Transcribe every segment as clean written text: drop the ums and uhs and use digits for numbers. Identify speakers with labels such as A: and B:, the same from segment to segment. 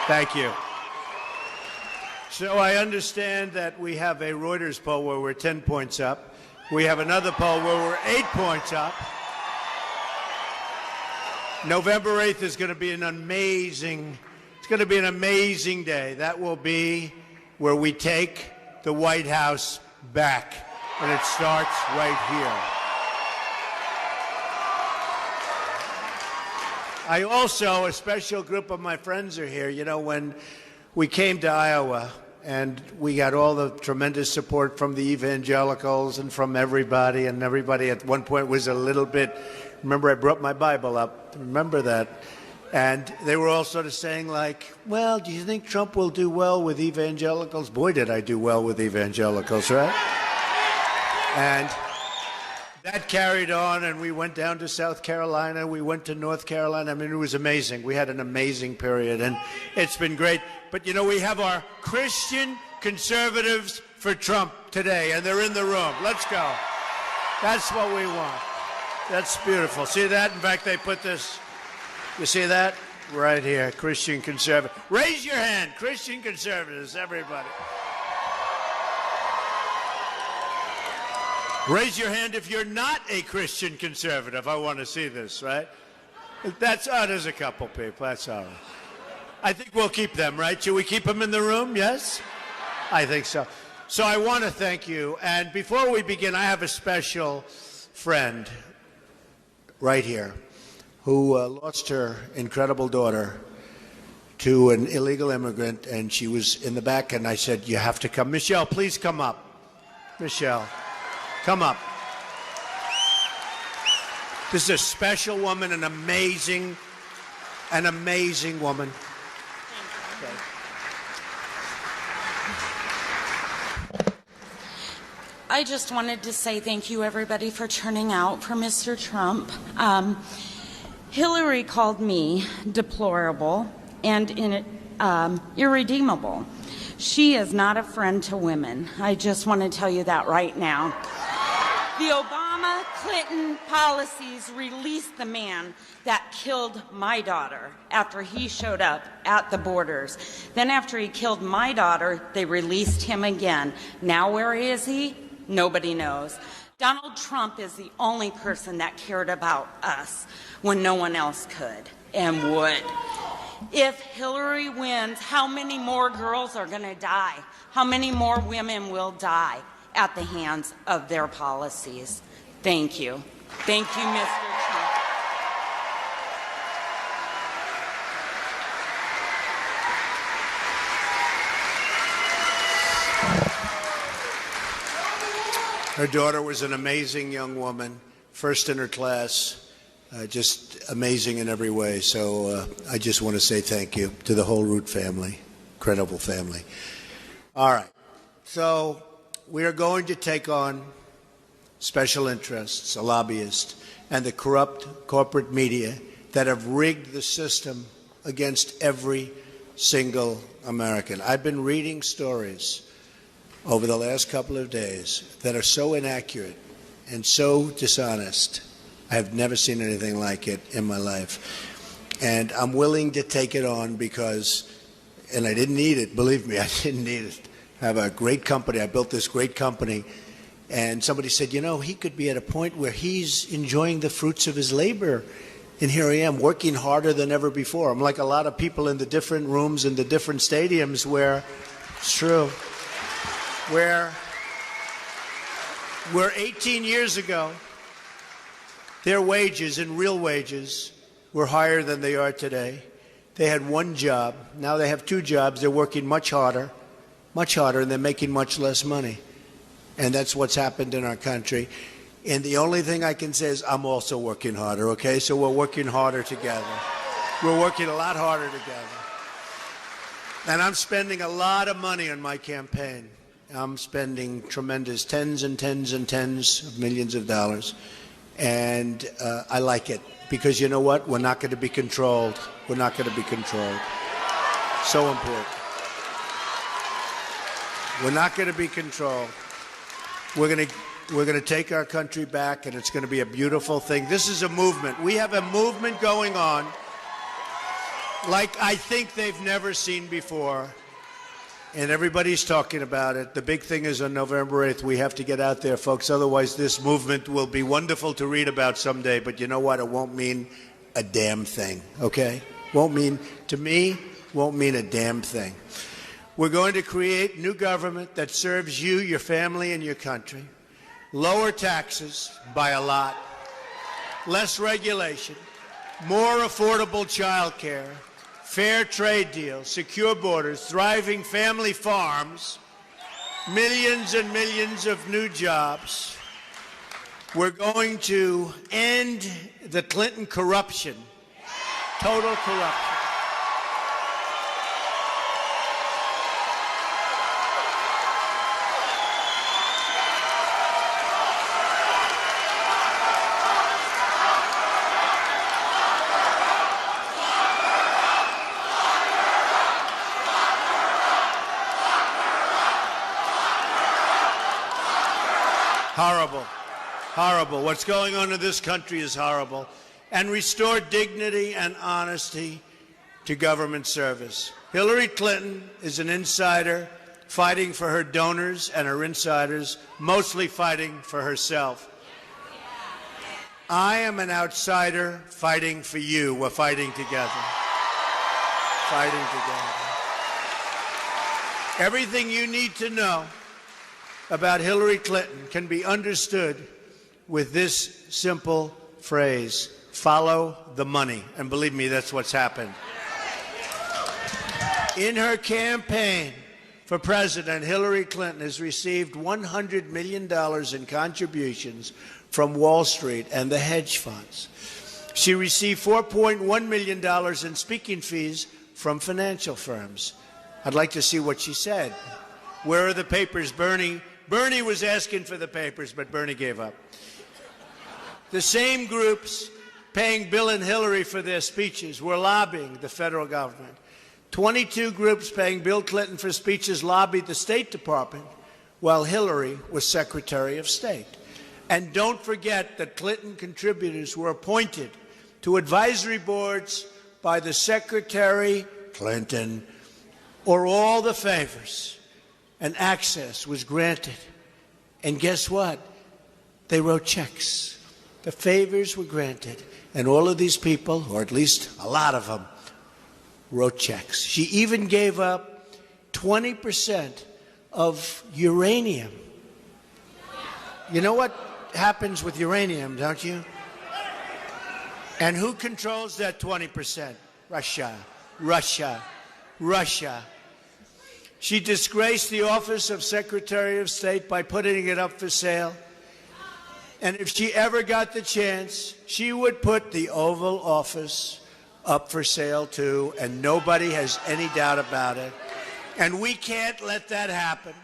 A: Thank you. So I understand that we have a Reuters poll where we're 10 points up. We have another poll where we're 8 points up. November 8th is going to be an amazing day. That will be where we take the White House back, and it starts right here. A special group of my friends are here. You know, when we came to Iowa and we got all the tremendous support from the evangelicals and from everybody, and everybody at one point was a little bit, remember I brought my Bible up, remember that, and they were all sort of saying like, well, do you think Trump will do well with evangelicals? Boy, did I do well with evangelicals, right? And that carried on, and we went down to South Carolina, we went to North Carolina. I mean, it was amazing. We had an amazing period, and it's been great. But, you know, we have our Christian conservatives for Trump today, and they're in the room. Let's go. That's what we want. That's beautiful. See that? In fact, they put this, you see that? Right here, Christian conservative. Raise your hand, Christian conservatives, everybody. Raise your hand if you're not a Christian conservative. I want to see this, right? There's a couple people. That's all right. I think we'll keep them, right? Should we keep them in the room? Yes? I think so. So I want to thank you. And before we begin, I have a special friend right here who lost her incredible daughter to an illegal immigrant, and she was in the back, and I said, you have to come. Michelle, please come up. Michelle. Come up. This is a special woman, an amazing woman. Okay.
B: I just wanted to say thank you, everybody, for turning out for Mr. Trump. Hillary called me deplorable and irredeemable. She is not a friend to women. I just want to tell you that right now. The Obama-Clinton policies released the man that killed my daughter after he showed up at the borders. Then after he killed my daughter, they released him again. Now where is he? Nobody knows. Donald Trump is the only person that cared about us when no one else could and would. If Hillary wins, how many more girls are going to die? How many more women will die at the hands of their policies? Thank you. Thank you, Mr. Trump.
A: Her daughter was an amazing young woman, first in her class, just amazing in every way. So I just want to say thank you to the whole Root family, incredible family. All right. So we are going to take on special interests, a lobbyist, and the corrupt corporate media that have rigged the system against every single American. I've been reading stories over the last couple of days that are so inaccurate and so dishonest. I have never seen anything like it in my life. And I'm willing to take it on because, and I didn't need it, believe me, I didn't need it. I have a great company. I built this great company. And somebody said, you know, he could be at a point where he's enjoying the fruits of his labor. And here I am, working harder than ever before. I'm like a lot of people in the different rooms in the different stadiums where, it's true, where 18 years ago, their wages and real wages were higher than they are today. They had one job. Now they have two jobs. They're working much harder, and they're making much less money. And that's what's happened in our country. And the only thing I can say is I'm also working harder, okay? So we're working harder together. We're working a lot harder together. And I'm spending a lot of money on my campaign. I'm spending tremendous tens and tens and tens of millions of dollars. And I like it because you know what? We're not going to be controlled. We're not going to be controlled. So important. We're not going to be controlled. We're going to take our country back, and it's going to be a beautiful thing. This is a movement. We have a movement going on. like I think they've never seen before. And everybody's talking about it. The big thing is on November 8th. We have to get out there, folks. Otherwise, this movement will be wonderful to read about someday. But you know what? It won't mean a damn thing, okay? Won't mean, to me, won't mean a damn thing. We're going to create new government that serves you, your family, and your country. Lower taxes by a lot. Less regulation. More affordable child care. Fair trade deals, secure borders, thriving family farms, millions and millions of new jobs. We're going to end the Clinton corruption, total corruption. Horrible. Horrible. What's going on in this country is horrible. And restore dignity and honesty to government service. Hillary Clinton is an insider fighting for her donors and her insiders, mostly fighting for herself. I am an outsider fighting for you. We're fighting together. Fighting together. Everything you need to know about Hillary Clinton can be understood with this simple phrase: follow the money. And believe me, that's what's happened. In her campaign for president, Hillary Clinton has received $100 million in contributions from Wall Street and the hedge funds. She received $4.1 million in speaking fees from financial firms. I'd like to see what she said. Where are the papers, Bernie? Bernie was asking for the papers, but Bernie gave up. The same groups paying Bill and Hillary for their speeches were lobbying the federal government. 22 groups paying Bill Clinton for speeches lobbied the State Department while Hillary was Secretary of State. And don't forget that Clinton contributors were appointed to advisory boards by the Secretary Clinton, or all the favors and access was granted. And guess what? They wrote checks. The favors were granted. And all of these people, or at least a lot of them, wrote checks. She even gave up 20% of uranium. You know what happens with uranium, don't you? And who controls that 20%? Russia. Russia. Russia. She disgraced the office of Secretary of State by putting it up for sale. And if she ever got the chance, she would put the Oval Office up for sale too, and nobody has any doubt about it. And we can't let that happen.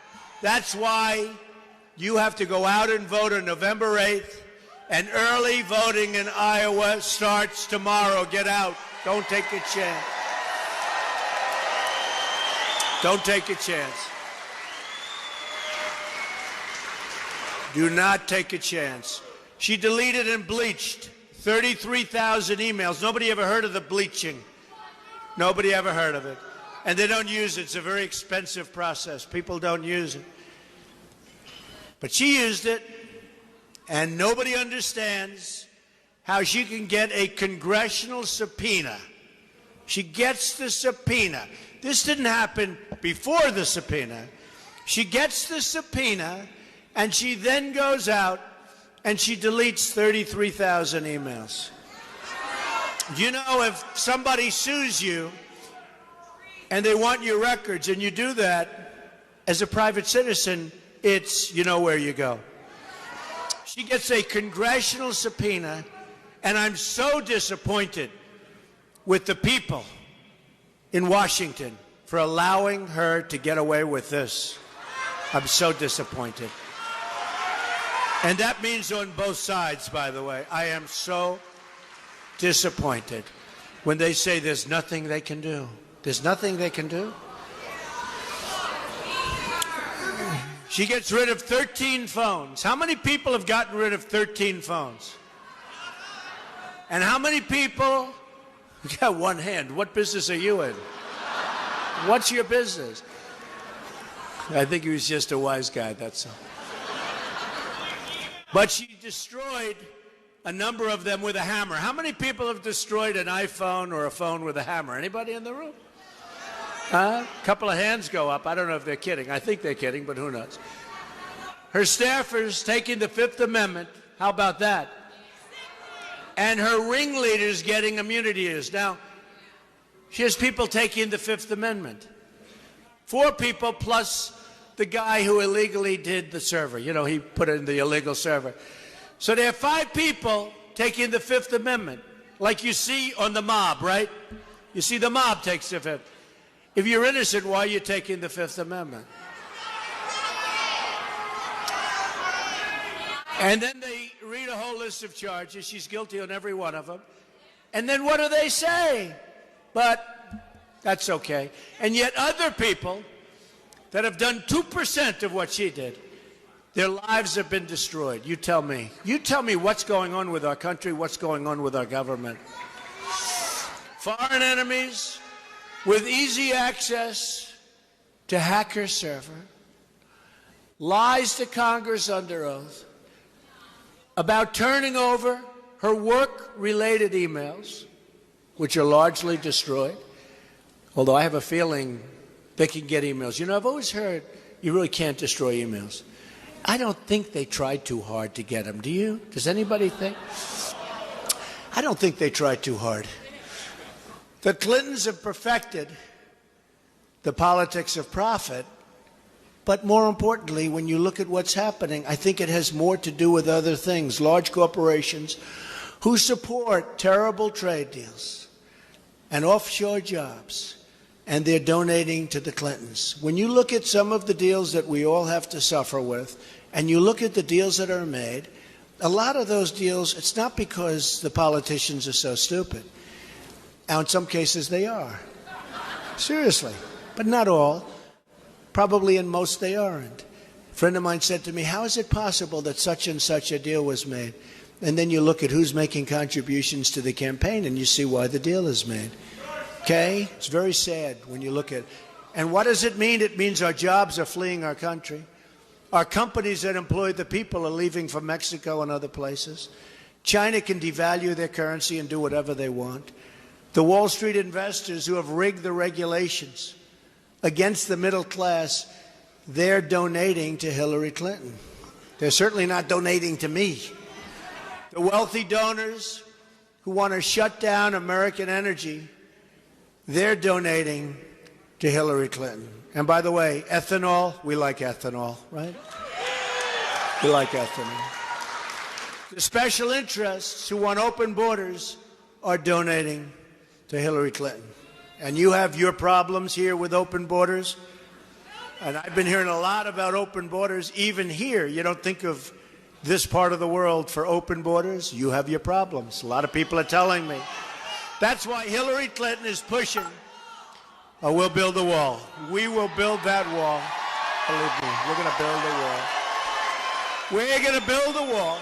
A: That's why you have to go out and vote on November 8th, and early voting in Iowa starts tomorrow. Get out. Don't take a chance. Don't take a chance. Do not take a chance. She deleted and bleached 33,000 emails. Nobody ever heard of the bleaching. Nobody ever heard of it. And they don't use it. It's a very expensive process. People don't use it. But she used it, and nobody understands how she can get a congressional subpoena. She gets the subpoena. This didn't happen before the subpoena. She gets the subpoena, and she then goes out and she deletes 33,000 emails. You know, if somebody sues you and they want your records and you do that as a private citizen, it's, you know where you go. She gets a congressional subpoena, and I'm so disappointed with the people in Washington for allowing her to get away with this. I'm so disappointed. And that means on both sides, by the way. I am so disappointed when they say there's nothing they can do. There's nothing they can do. She gets rid of 13 phones. How many people have gotten rid of 13 phones? And how many people You got one hand. What business are you in? What's your business? I think he was just a wise guy, that's all. But she destroyed a number of them with a hammer. How many people have destroyed an iPhone or a phone with a hammer? Anybody in the room? A couple of hands go up. I don't know if they're kidding. I think they're kidding, but who knows? Her staffers taking the Fifth Amendment. How about that? And her ringleaders getting immunity years. Now, here's people taking the Fifth Amendment. 4 people plus the guy who illegally did the server. You know, he put in the illegal server. So there are 5 people taking the Fifth Amendment, like you see on the mob, right? You see the mob takes the Fifth. If you're innocent, why are you taking the Fifth Amendment? And then they read a whole list of charges. She's guilty on every one of them. And then what do they say? But that's okay. And yet other people that have done 2% of what she did, their lives have been destroyed. You tell me. You tell me what's going on with our country, what's going on with our government. Foreign enemies with easy access to hack her server, lies to Congress under oath about turning over her work-related emails, which are largely destroyed, although I have a feeling they can get emails. You know, I've always heard you really can't destroy emails. I don't think they tried too hard to get them. Do you? Does anybody think? I don't think they tried too hard. The Clintons have perfected the politics of profit, but more importantly, when you look at what's happening, I think it has more to do with other things. Large corporations who support terrible trade deals and offshore jobs, and they're donating to the Clintons. When you look at some of the deals that we all have to suffer with, and you look at the deals that are made, a lot of those deals, it's not because the politicians are so stupid. Now, in some cases, they are. Seriously. But not all. Probably in most they aren't. A friend of mine said to me, how is it possible that such and such a deal was made? And then you look at who's making contributions to the campaign, and you see why the deal is made. Okay? It's very sad when you look at it. And what does it mean? It means our jobs are fleeing our country. Our companies that employ the people are leaving for Mexico and other places. China can devalue their currency and do whatever they want. The Wall Street investors who have rigged the regulations against the middle class, they're donating to Hillary Clinton. They're certainly not donating to me. The wealthy donors who want to shut down American energy, they're donating to Hillary Clinton. And by the way, ethanol, we like ethanol, right? We like ethanol. The special interests who want open borders are donating to Hillary Clinton. And you have your problems here with open borders. And I've been hearing a lot about open borders. Even here, you don't think of this part of the world for open borders. You have your problems. A lot of people are telling me. That's why Hillary Clinton is pushing. Oh, we'll build a wall. We will build that wall. Believe me, we're going to build a wall. We're going to build a wall.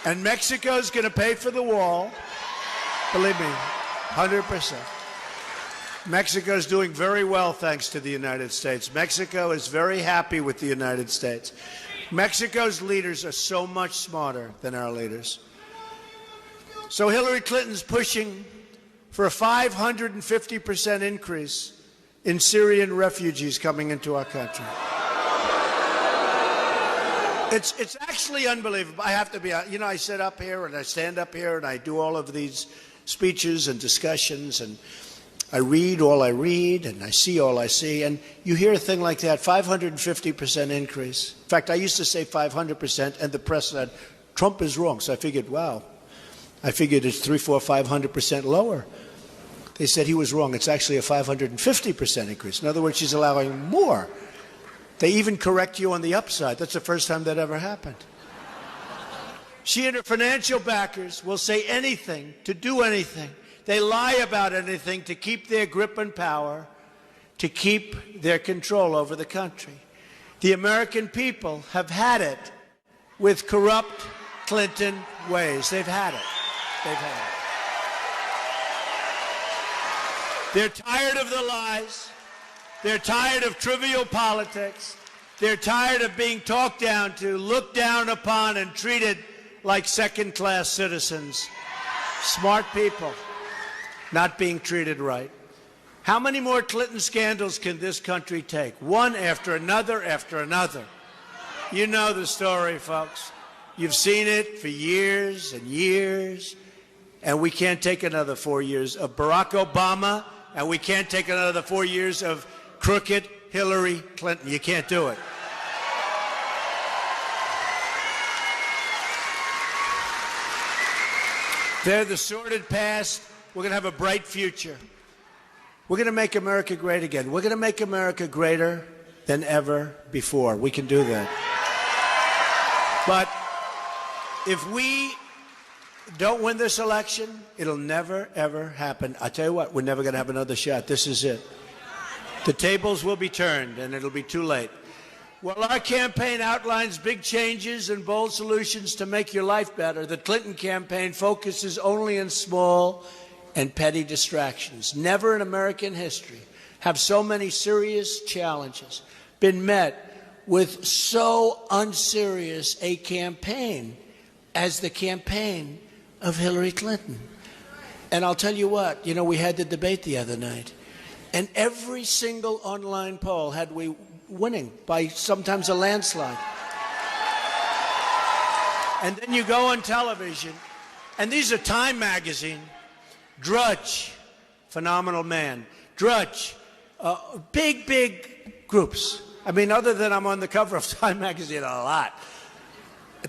A: And Mexico's going to pay for the wall. Believe me, 100%. Mexico's doing very well thanks to the United States. Mexico is very happy with the United States. Mexico's leaders are so much smarter than our leaders. So Hillary Clinton's pushing for a 550% increase in Syrian refugees coming into our country. It's actually unbelievable. I have to be, you know, I sit up here and I stand up here and I do all of these speeches and discussions, and I read all I read and I see all I see, and you hear a thing like that, 550% increase. In fact, I used to say 500%, and the press said, Trump is wrong. So I figured, wow, I figured it's 300, 400, 500% lower. They said he was wrong. It's actually a 550% increase. In other words, she's allowing more. They even correct you on the upside. That's the first time that ever happened. She and her financial backers will say anything to do anything. They lie about anything to keep their grip and power, to keep their control over the country. The American people have had it with corrupt Clinton ways. They've had it. They've had it. They're tired of the lies. They're tired of trivial politics. They're tired of being talked down to, looked down upon, and treated like second-class citizens. Smart people not being treated right. How many more Clinton scandals can this country take? One after another after another. You know the story, folks. You've seen it for years and years, and we can't take another 4 years of Barack Obama, and we can't take another 4 years of crooked Hillary Clinton. You can't do it. They're the sordid past. We're going to have a bright future. We're going to make America great again. We're going to make America greater than ever before. We can do that. But if we don't win this election, it'll never, ever happen. I tell you what, we're never going to have another shot. This is it. The tables will be turned, and it'll be too late. While our campaign outlines big changes and bold solutions to make your life better, the Clinton campaign focuses only on small and petty distractions. Never in American history have so many serious challenges been met with so unserious a campaign as the campaign of Hillary Clinton. And I'll tell you what, we had the debate the other night, and every single online poll had we winning by sometimes a landslide. And then you go on television, and these are Time magazine, Drudge, phenomenal man, Drudge, big groups. I mean, other than I'm on the cover of Time magazine a lot,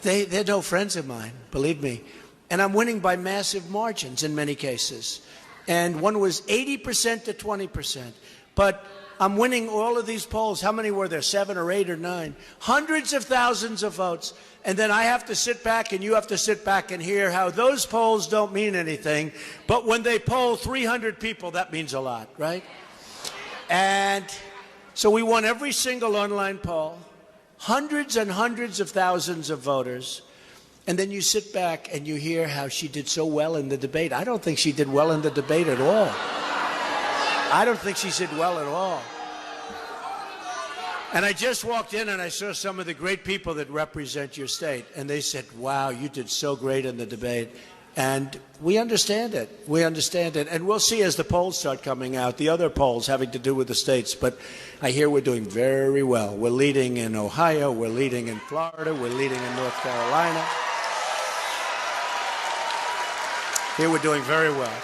A: they're no friends of mine, believe me. And I'm winning by massive margins in many cases. And one was 80% to 20%. But I'm winning all of these polls. How many were there? 7 or 8 or 9? Hundreds of thousands of votes. And then I have to sit back, and you have to sit back and hear how those polls don't mean anything. But when they poll 300 people, that means a lot, right? And so we won every single online poll, hundreds and hundreds of thousands of voters. And then you sit back and you hear how she did so well in the debate. I don't think she did well in the debate at all. I don't think she did well at all. And I just walked in and I saw some of the great people that represent your state. And they said, wow, you did so great in the debate. And we understand it. We understand it. And we'll see as the polls start coming out, the other polls having to do with the states. But I hear we're doing very well. We're leading in Ohio. We're leading in Florida. We're leading in North Carolina. Here we're doing very well.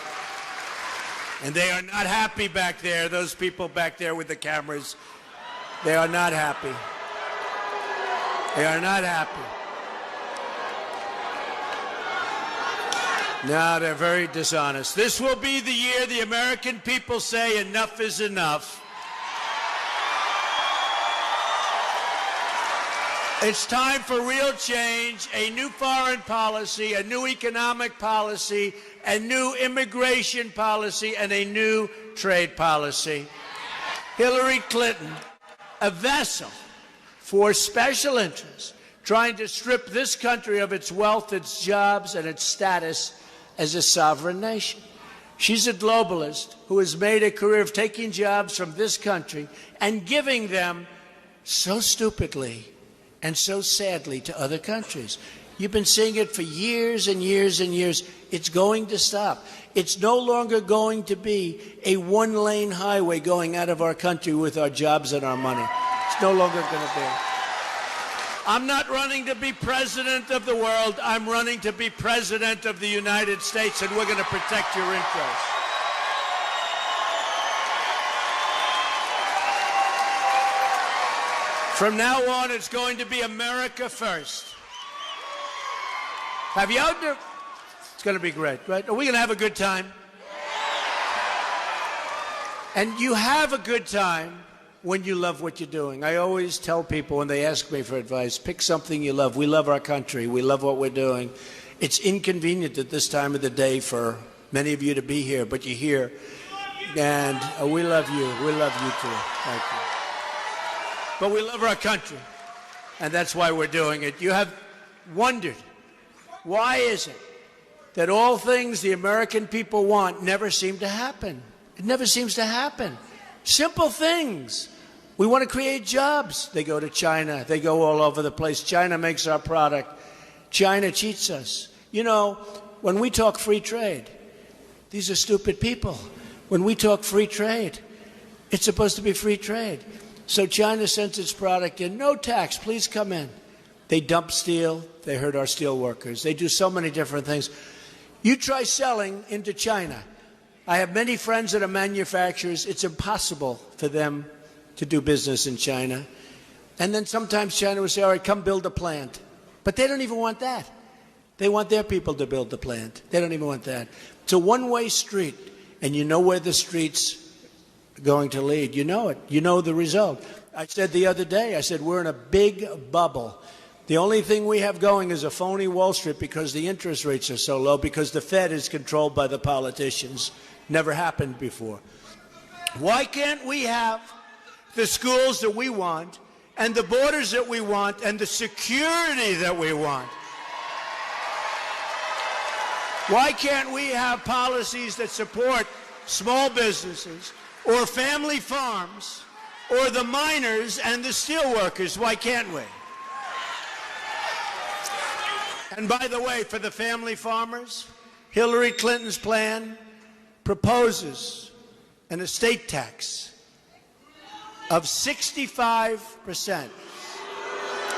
A: And they are not happy back there, those people back there with the cameras. They are not happy. They are not happy. No, they're very dishonest. This will be the year the American people say enough is enough. It's time for real change, a new foreign policy, a new economic policy, a new immigration policy, and a new trade policy. Hillary Clinton, a vessel for special interests, trying to strip this country of its wealth, its jobs, and its status as a sovereign nation. She's a globalist who has made a career of taking jobs from this country and giving them so stupidly and so sadly to other countries. You've been seeing it for years and years and years. It's going to stop. It's no longer going to be a one-lane highway going out of our country with our jobs and our money. It's no longer going to be. I'm not running to be president of the world. I'm running to be president of the United States, and we're going to protect your interests. From now on, it's going to be America first. Have you out there? It's going to be great, right? Are we going to have a good time? And you have a good time when you love what you're doing. I always tell people when they ask me for advice, pick something you love. We love our country. We love what we're doing. It's inconvenient at this time of the day for many of you to be here, but you're here. And we love you. We love you too. Thank you. But we love our country, and that's why we're doing it. You have wondered, why is it that all things the American people want never seem to happen. It never seems to happen. Simple things. We want to create jobs. They go to China. They go all over the place. China makes our product. China cheats us. You know, when we talk free trade, these are stupid people. When we talk free trade, it's supposed to be free trade. So China sends its product in, no tax, please come in. They dump steel. They hurt our steel workers. They do so many different things. You try selling into China. I have many friends that are manufacturers. It's impossible for them to do business in China. And then sometimes China will say, all right, come build a plant. But they don't even want that. They want their people to build the plant. They don't even want that. It's a one-way street, and you know where the street's going to lead. You know it. You know the result. I said the other day, I said, we're in a big bubble. The only thing we have going is a phony Wall Street because the interest rates are so low, because the Fed is controlled by the politicians. Never happened before. Why can't we have the schools that we want, and the borders that we want, and the security that we want? Why can't we have policies that support small businesses or family farms or the miners and the steel workers? Why can't we? And by the way, for the family farmers, Hillary Clinton's plan proposes an estate tax of 65%.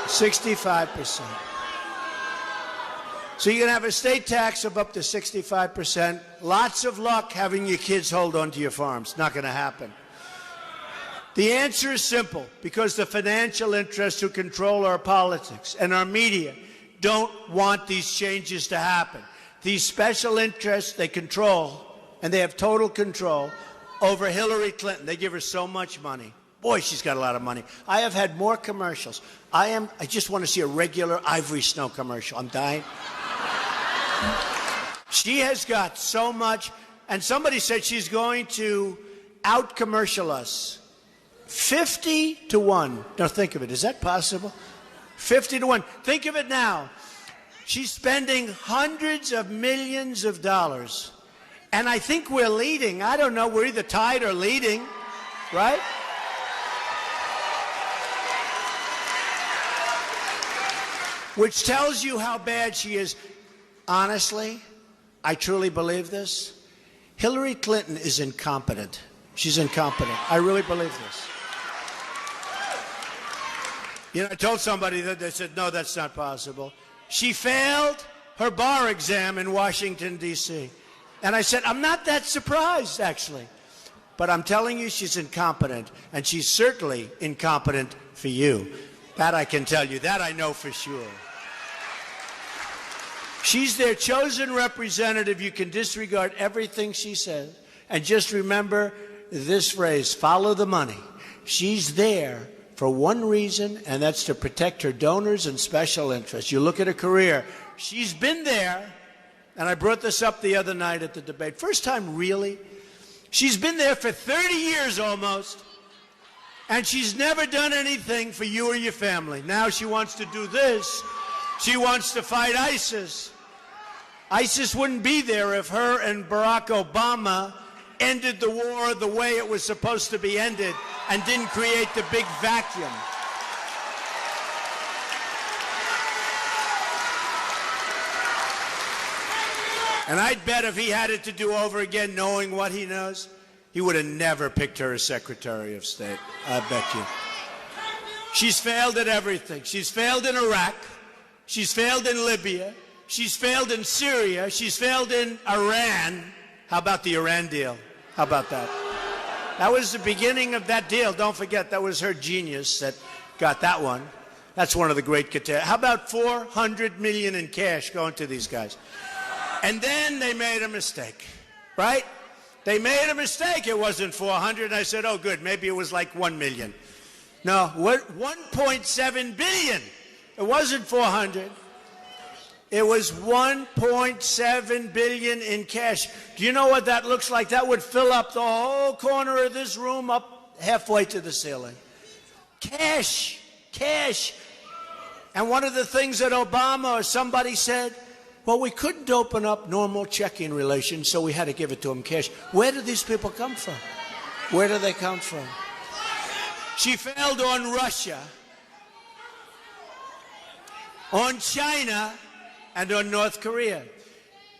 A: 65%. So you're going to have a estate tax of up to 65%. Lots of luck having your kids hold on to your farms. Not going to happen. The answer is simple, because the financial interests who control our politics and our media don't want these changes to happen. These special interests, they control, and they have total control over Hillary Clinton. They give her so much money. Boy, she's got a lot of money. I have had more commercials. I just want to see a regular Ivory Snow commercial. I'm dying. She has got so much, and somebody said she's going to out-commercial us. 50 to 1. Now think of it. Is that possible? 50 to 1. Think of it now. She's spending hundreds of millions of dollars. And I think we're leading. I don't know. We're either tied or leading, right? Which tells you how bad she is. Honestly, I truly believe this. Hillary Clinton is incompetent. She's incompetent. I really believe this. You know, I told somebody that, they said, no, that's not possible. She failed her bar exam in Washington, D.C. And I said, I'm not that surprised, actually. But I'm telling you, she's incompetent. And she's certainly incompetent for you. That I can tell you. That I know for sure. She's their chosen representative. You can disregard everything she says. And just remember this phrase, follow the money. She's there for one reason, and that's to protect her donors and special interests. You look at her career. She's been there, and I brought this up the other night at the debate. First time, really? She's been there for 30 years almost, and she's never done anything for you or your family. Now she wants to do this. She wants to fight ISIS. ISIS wouldn't be there if her and Barack Obama ended the war the way it was supposed to be ended and didn't create the big vacuum. And I'd bet if he had it to do over again, knowing what he knows, he would have never picked her as Secretary of State. I bet you. She's failed at everything. She's failed in Iraq. She's failed in Libya. She's failed in Syria. She's failed in Iran. How about the Iran deal? How about that? That was the beginning of that deal. Don't forget, that was her genius that got that one. That's one of the great catastrophes. How about $400 million in cash going to these guys? And then they made a mistake, right? They made a mistake. It wasn't 400. I said, oh, good. Maybe it was like 1 million. No, 1.7 billion. It wasn't 400. It was 1.7 billion in cash. Do you know what that looks like? That would fill up the whole corner of this room up halfway to the ceiling. Cash, cash. And one of the things that Obama or somebody said, Well, we couldn't open up normal checking relations, so we had to give it to them cash. Where do these people come from? Where do they come from? She failed on Russia, on China, and on North Korea.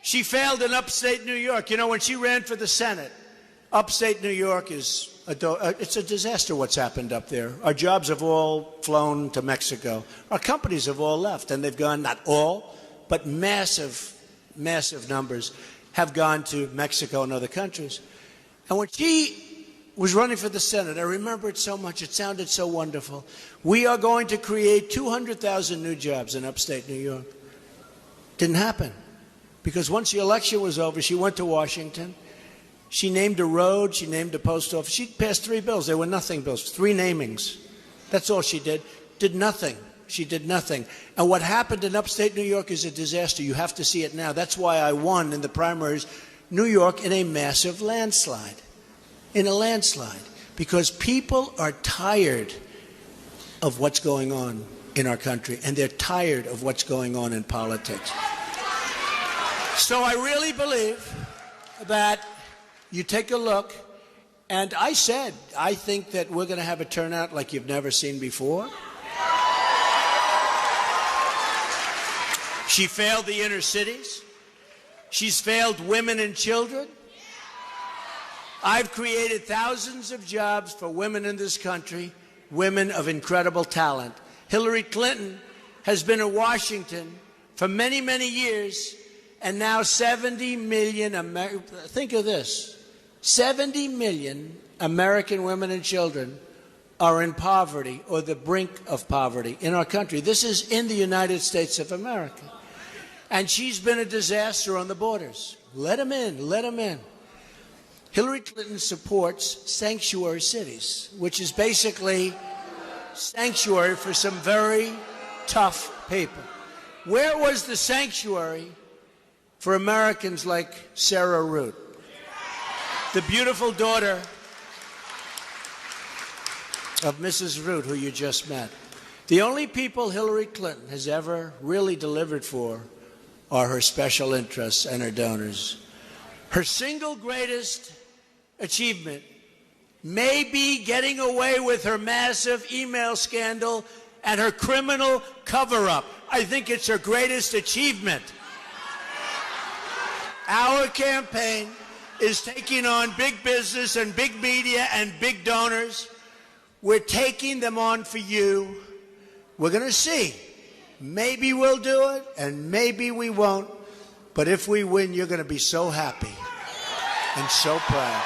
A: She failed in upstate New York. You know, when she ran for the Senate, upstate New York is it's a disaster what's happened up there. Our jobs have all flown to Mexico. Our companies have all left, and they've gone, not all, but massive, massive numbers have gone to Mexico and other countries. And when she was running for the Senate, I remember it so much. It sounded so wonderful. We are going to create 200,000 new jobs in upstate New York. Didn't happen. Because once the election was over, she went to Washington. She named a road. She named a post office. She passed 3 bills. They were nothing bills. 3 namings. That's all she did. Did nothing. She did nothing. And what happened in upstate New York is a disaster. You have to see it now. That's why I won in the primaries, New York, in a massive landslide. In a landslide. Because people are tired of what's going on in our country. And they're tired of what's going on in politics. So I really believe that you take a look, and I said, I think that we're going to have a turnout like you've never seen before. She failed the inner cities. She's failed women and children. I've created thousands of jobs for women in this country, women of incredible talent. Hillary Clinton has been in Washington for many, many years, and now 70 million, think of this, 70 million American women and children are in poverty or the brink of poverty in our country. This is in the United States of America. And she's been a disaster on the borders. Let them in, let them in. Hillary Clinton supports sanctuary cities, which is basically sanctuary for some very tough people. Where was the sanctuary for Americans like Sarah Root, the beautiful daughter of Mrs. Root, who you just met? The only people Hillary Clinton has ever really delivered for are her special interests and her donors. Her single greatest achievement may be getting away with her massive email scandal and her criminal cover-up. I think it's her greatest achievement. Our campaign is taking on big business and big media and big donors. We're taking them on for you. We're going to see. Maybe we'll do it, and maybe we won't. But if we win, you're going to be so happy and so proud.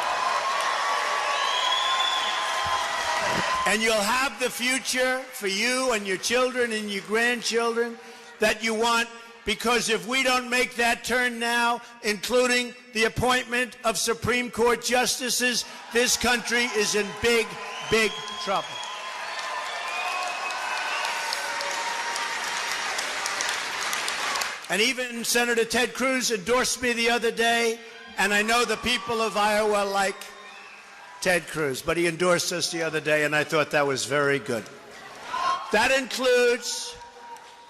A: And you'll have the future for you and your children and your grandchildren that you want, because if we don't make that turn now, including the appointment of Supreme Court justices, this country is in big, big trouble. And even Senator Ted Cruz endorsed me the other day, and I know the people of Iowa like Ted Cruz, but he endorsed us the other day, and I thought that was very good. That includes,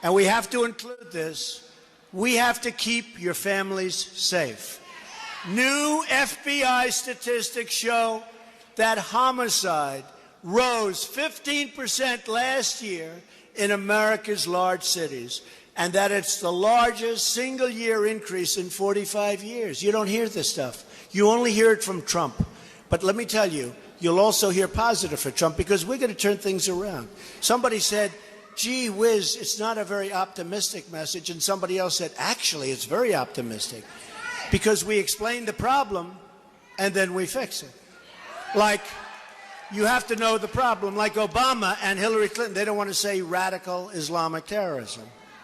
A: and we have to include this, we have to keep your families safe. New FBI statistics show that homicide rose 15% last year in America's large cities, and that it's the largest single-year increase in 45 years. You don't hear this stuff. You only hear it from Trump. But let me tell you, you'll also hear positive for Trump, because we're going to turn things around. Somebody said, gee whiz, it's not a very optimistic message. And somebody else said, actually, it's very optimistic, because we explain the problem and then we fix it. Like, you have to know the problem. Like Obama and Hillary Clinton, they don't want to say radical Islamic terrorism.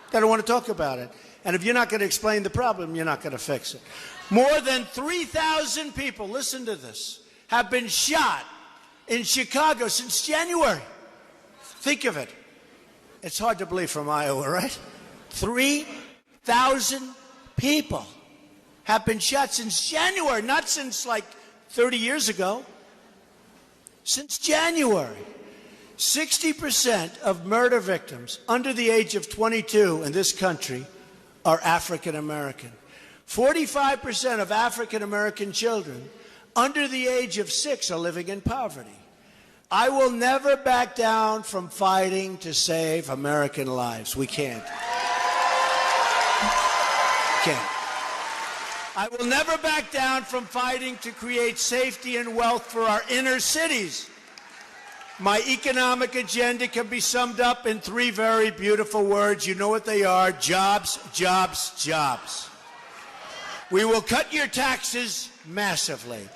A: They don't want to talk about it. And if you're not going to explain the problem, you're not going to fix it. More than 3,000 people, listen to this, have been shot in Chicago since January. Think of it. It's hard to believe from Iowa, right? 3,000 people have been shot since January, not since like 30 years ago. Since January. 60% of murder victims under the age of 22 in this country are African American. 45% of African American children under the age of 6 are living in poverty. I will never back down from fighting to save American lives. We can't. Can't. I will never back down from fighting to create safety and wealth for our inner cities. My economic agenda can be summed up in 3 very beautiful words. You know what they are: jobs, jobs, jobs. We will cut your taxes massively.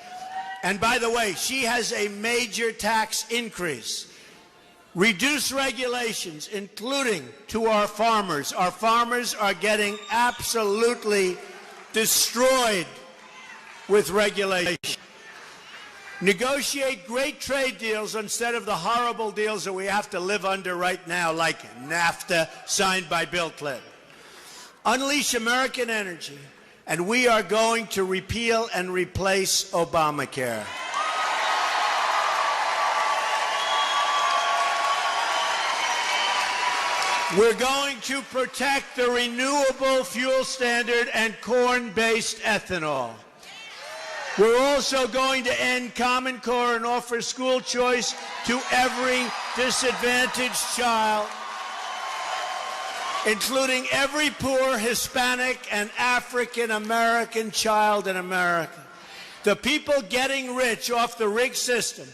A: And by the way, she has a major tax increase. Reduce regulations, including to our farmers. Our farmers are getting absolutely destroyed with regulation. Negotiate great trade deals instead of the horrible deals that we have to live under right now, like NAFTA, signed by Bill Clinton. Unleash American energy, and we are going to repeal and replace Obamacare. We're going to protect the renewable fuel standard and corn-based ethanol. We're also going to end Common Core and offer school choice to every disadvantaged child, including every poor Hispanic and African American child in America. The people getting rich off the rigged system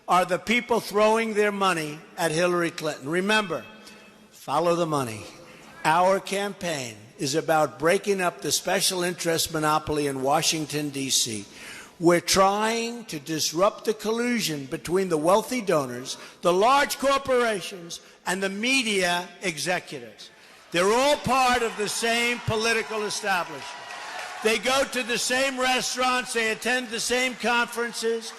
A: are the people throwing their money at Hillary Clinton. Remember, follow the money. Our campaign is about breaking up the special interest monopoly in Washington, D.C. We're trying to disrupt the collusion between the wealthy donors, the large corporations, and the media executives. They're all part of the same political establishment. They go to the same restaurants, they attend the same conferences,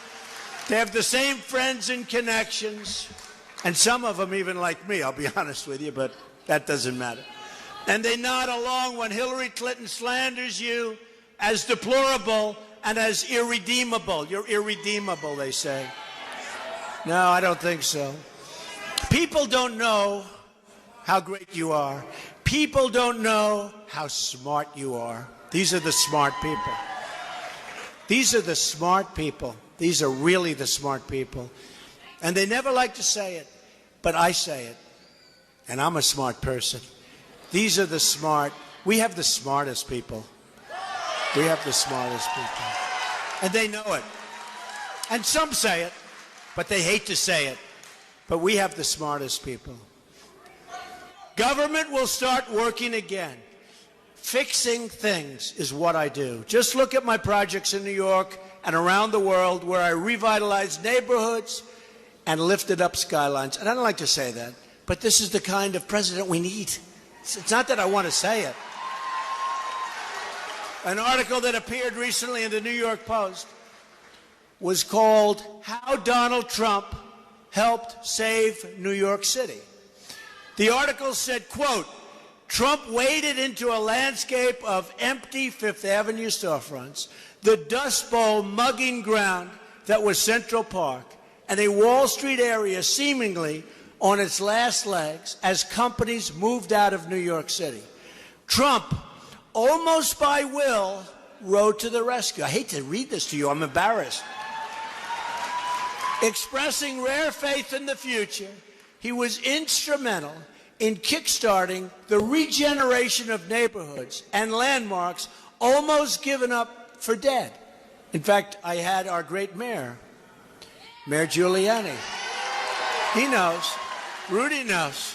A: they have the same friends and connections, and some of them even like me, I'll be honest with you, but that doesn't matter. And they nod along when Hillary Clinton slanders you as deplorable and as irredeemable. You're irredeemable, they say. No, I don't think so. People don't know how great you are. People don't know how smart you are. These are the smart people. These are the smart people. These are really the smart people. And they never like to say it, but I say it. And I'm a smart person. These are the smart. We have the smartest people. We have the smartest people. And they know it. And some say it, but they hate to say it. But we have the smartest people. Government will start working again. Fixing things is what I do. Just look at my projects in New York and around the world where I revitalized neighborhoods and lifted up skylines. And I don't like to say that, but this is the kind of president we need. It's not that I want to say it. An article that appeared recently in the New York Post was called "How Donald Trump Helped Save New York City." The article said, quote, "Trump waded into a landscape of empty Fifth Avenue storefronts, the Dust Bowl mugging ground that was Central Park, and a Wall Street area seemingly on its last legs as companies moved out of New York City. Trump, almost by will, rode to the rescue." I hate to read this to you. I'm embarrassed. Expressing rare faith in the future, he was instrumental in kickstarting the regeneration of neighborhoods and landmarks almost given up for dead. In fact, I had our great mayor, Mayor Giuliani. He knows. Rudy knows.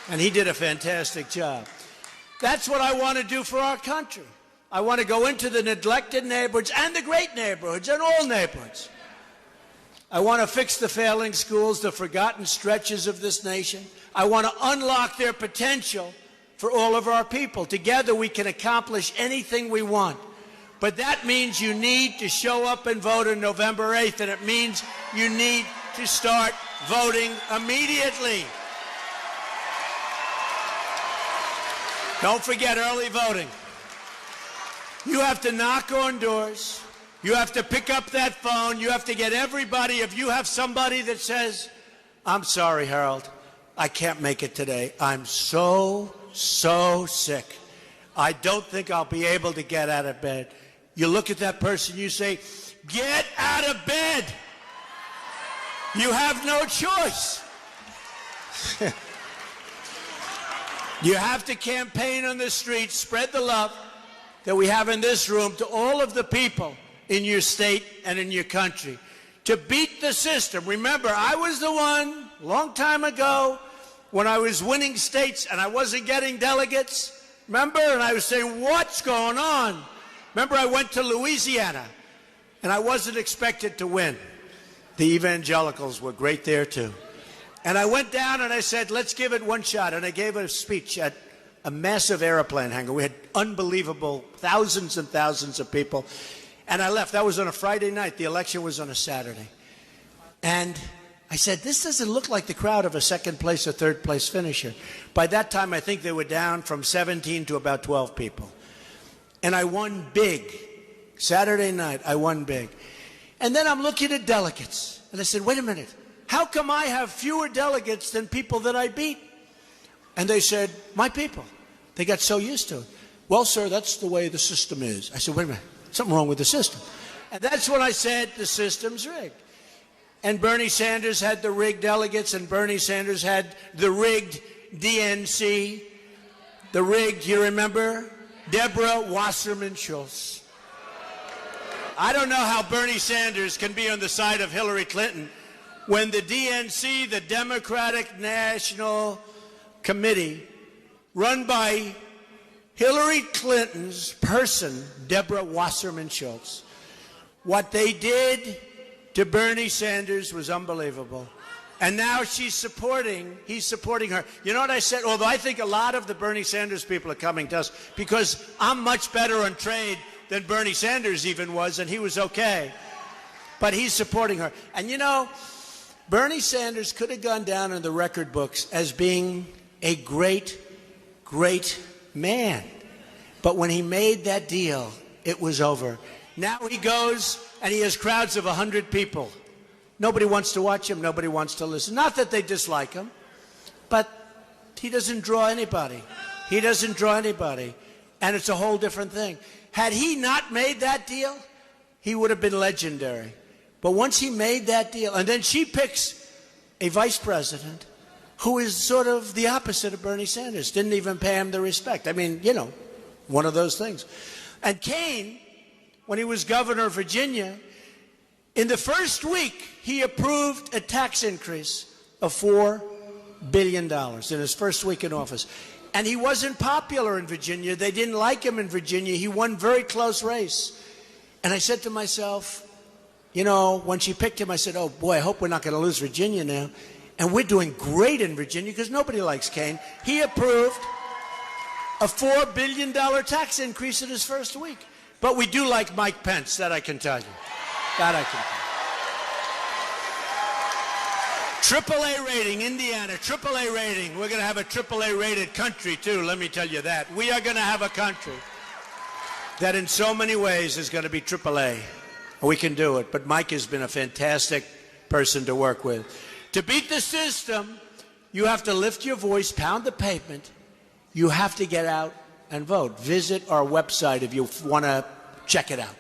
A: And he did a fantastic job. That's what I want to do for our country. I want to go into the neglected neighborhoods and the great neighborhoods and all neighborhoods. I want to fix the failing schools, the forgotten stretches of this nation. I want to unlock their potential for all of our people. Together we can accomplish anything we want. But that means you need to show up and vote on November 8th, and it means you need to start voting immediately. Don't forget early voting. You have to knock on doors. You have to pick up that phone. You have to get everybody. If you have somebody that says, "I'm sorry, Harold, I can't make it today. I'm so sick. I don't think I'll be able to get out of bed. You look at that person, you say, get out of bed. You have no choice. You have to campaign on the streets, spread the love that we have in this room to all of the people in your state and in your country to beat the system. Remember, I was the one a long time ago when I was winning states and I wasn't getting delegates. Remember? And I was saying, what's going on? Remember, I went to Louisiana and I wasn't expected to win. The evangelicals were great there too. And I went down and I said, let's give it one shot. And I gave a speech at a massive airplane hangar. We had unbelievable thousands and thousands of people. And I left. That was on a Friday night. The election was on a Saturday. And I said, this doesn't look like the crowd of a second place or third place finisher. By that time, I think they were down from 17 to about 12 people. And I won big. Saturday night, I won big. And then I'm looking at delegates. And I said, wait a minute. How come I have fewer delegates than people that I beat? And they said, my people. They got so used to it. Well, sir, that's the way the system is. I said, wait a minute. Something wrong with the system. And that's when I said the system's rigged. And Bernie Sanders had the rigged delegates, and Bernie Sanders had the rigged DNC. The rigged, you remember? Deborah Wasserman Schultz. I don't know how Bernie Sanders can be on the side of Hillary Clinton when the DNC, the Democratic National Committee, run by Hillary Clinton's person, Deborah Wasserman Schultz, what they did to Bernie Sanders was unbelievable. And now he's supporting her. You know what I said? Although I think a lot of the Bernie Sanders people are coming to us because I'm much better on trade than Bernie Sanders even was, and he was okay. But he's supporting her. And you know, Bernie Sanders could have gone down in the record books as being a great, great man. But when he made that deal, it was over. Now he goes and he has crowds of 100 people. Nobody wants to watch him. Nobody wants to listen. Not that they dislike him, but he doesn't draw anybody. He doesn't draw anybody. And it's a whole different thing. Had he not made that deal, he would have been legendary. But once he made that deal, and then she picks a vice president who is sort of the opposite of Bernie Sanders, didn't even pay him the respect. I mean, you know, one of those things. And Kane, when he was governor of Virginia, in the first week, he approved a tax increase of $4 billion in his first week in office. And he wasn't popular in Virginia. They didn't like him in Virginia. He won very close race. And I said to myself, you know, when she picked him, I said, oh, boy, I hope we're not going to lose Virginia now. And we're doing great in Virginia because nobody likes Kane. He approved a $4 billion tax increase in his first week. But we do like Mike Pence, that I can tell you. That I can tell you. AAA rating, Indiana, AAA rating. We're going to have a AAA rated country, too, let me tell you that. We are going to have a country that in so many ways is going to be AAA. We can do it. But Mike has been a fantastic person to work with. To beat the system, you have to lift your voice, pound the pavement. You have to get out and vote. Visit our website if you want to check it out.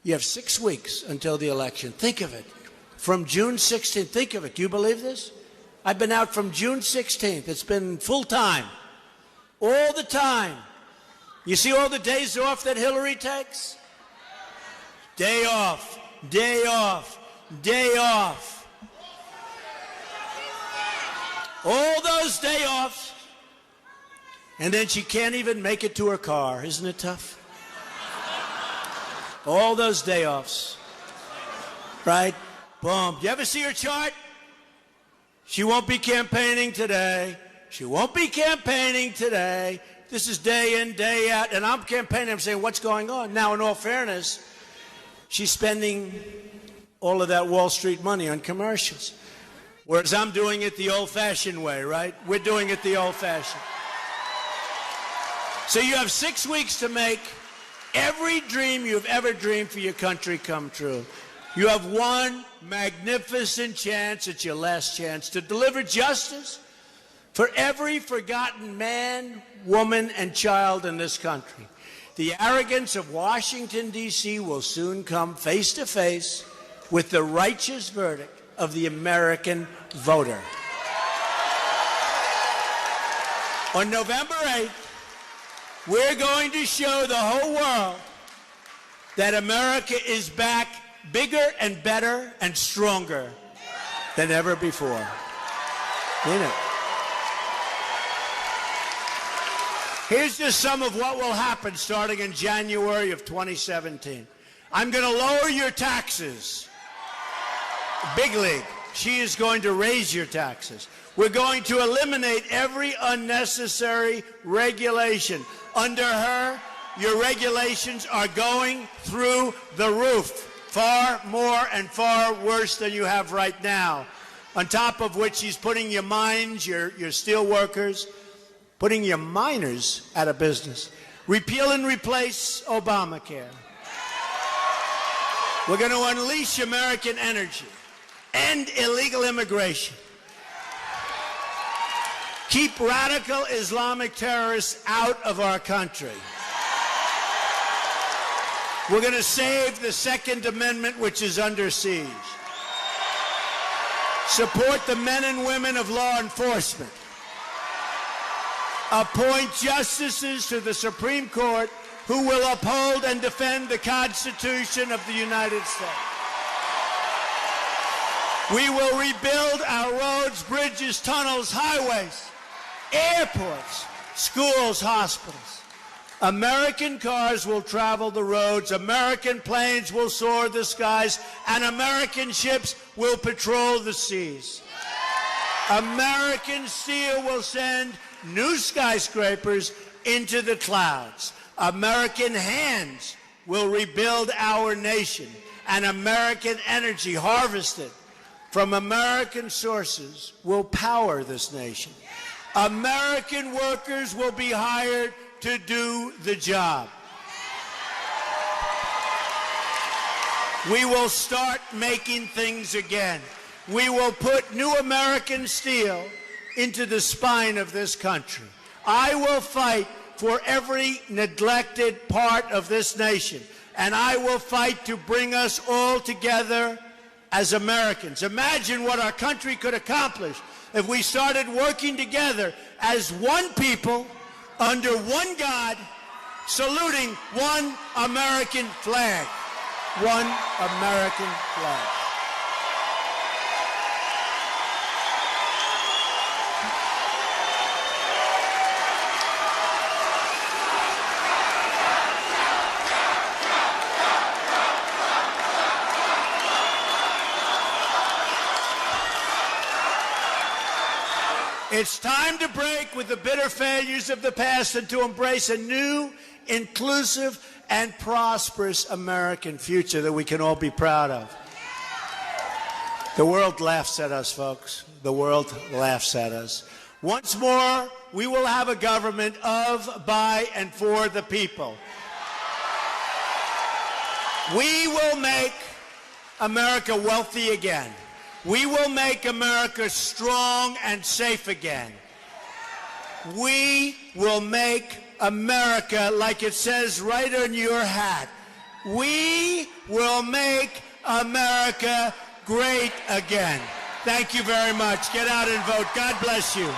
A: You have 6 weeks until the election. Think of it. From June 16th, think of it. Do you believe this? I've been out from June 16th. It's been full time. All the time. You see all the days off that Hillary takes? Day off, day off, day off. All those day offs. And then she can't even make it to her car. Isn't it tough? All those day offs. Right? Boom. You ever see her chart? She won't be campaigning today. She won't be campaigning today. This is day in, day out. And I'm campaigning. I'm saying, what's going on? Now, in all fairness, she's spending all of that Wall Street money on commercials. Whereas I'm doing it the old-fashioned way, right? We're doing it the old-fashioned. So you have 6 weeks to make every dream you've ever dreamed for your country come true. You have one magnificent chance. It's your last chance to deliver justice, for every forgotten man, woman, and child in this country. The arrogance of Washington, D.C. will soon come face to face with the righteous verdict of the American voter. On November 8th, we're going to show the whole world that America is back bigger and better and stronger than ever before. Mean it. Here's just some of what will happen starting in January of 2017. I'm going to lower your taxes. Big league. She is going to raise your taxes. We're going to eliminate every unnecessary regulation. Under her, your regulations are going through the roof. Far more and far worse than you have right now. On top of which she's putting your mines, your steel workers, putting your miners out of business. Repeal and replace Obamacare. We're going to unleash American energy. End illegal immigration. Keep radical Islamic terrorists out of our country. We're going to save the Second Amendment, which is under siege. Support the men and women of law enforcement. Appoint justices to the Supreme Court who will uphold and defend the Constitution of the United States. We will rebuild our roads, bridges, tunnels, highways, airports, schools, hospitals. American cars will travel the roads, American planes will soar the skies, and American ships will patrol the seas. American steel will send new skyscrapers into the clouds. American hands will rebuild our nation, and American energy harvested from American sources will power this nation. American workers will be hired to do the job. We will start making things again. We will put new American steel into the spine of this country. I will fight for every neglected part of this nation, and I will fight to bring us all together as Americans. Imagine what our country could accomplish if we started working together as one people, under one God, saluting one American flag. One American flag. It's time to break with the bitter failures of the past and to embrace a new, inclusive, and prosperous American future that we can all be proud of. The world laughs at us, folks. The world laughs at us. Once more, we will have a government of, by, and for the people. We will make America wealthy again. We will make America strong and safe again. We will make America, like it says right on your hat, we will make America great again. Thank you very much. Get out and vote. God bless you.